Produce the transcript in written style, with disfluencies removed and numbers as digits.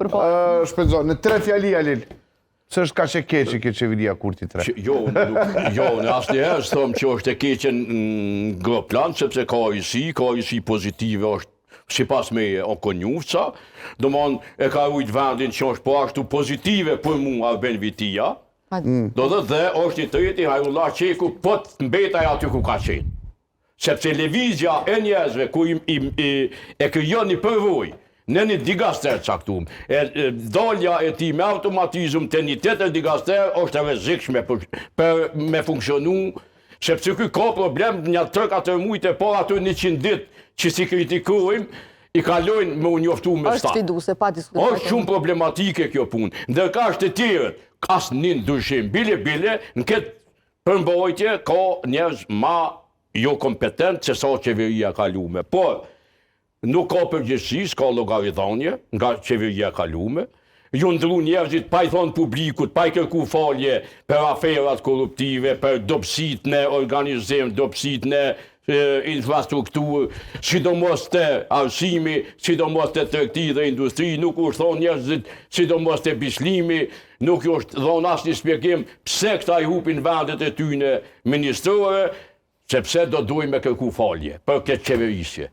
Shpenzon, në 3 fjali, Alil. Së është ka që keqë këtë qeveria Kurti 3? Jo, në asë njëherë së thëmë që është e keqen në plan, sepse ka isi pozitive është si pas me Okonjufca, do mon e ka ujtë vendin që është po ashtu pozitive për mu Arben Vitia, do dhe është një tëjeti Hajrullah Qeku po të mbetaj aty ku ka qenë. Sepse levizja e njerëzve ku e krijon një përvoj, në një digaster caktum, dalja e ti me automatizm të një tjetër digaster është e rrezikshme për me funksionu, sepse ky ka problem një 3-4 mujtë e por ato 100 ditë që si kritikojmë, i kalojnë me u njoftu me Është sfiduse, pa diskutim. Është shumë problematike kjo punë. Ndërka është të tjerët, kas një ndryshim, bile, në këtë përmbajtje ka njerëz ma jo kompetent se sa qeveria kalume. Por, nuk ka përgjithësi, s'ka llogaridhënie nga qeveria kalume. Ju ndru njerëzit pa i thonë publikut, pa i kërku falje për aferat korruptive, për dobësit në organizim, dobësit në infrastrukturë, sidomos të arsimi, sidomos të tregti dhe industri, nuk është thonë njerëzit, sidomos të bislimi, nuk është thonë asnjë shpjegim pse këta i hupin vendet e tyre ministrore, sepse do duhet me kërku falje për këtë qeverisje.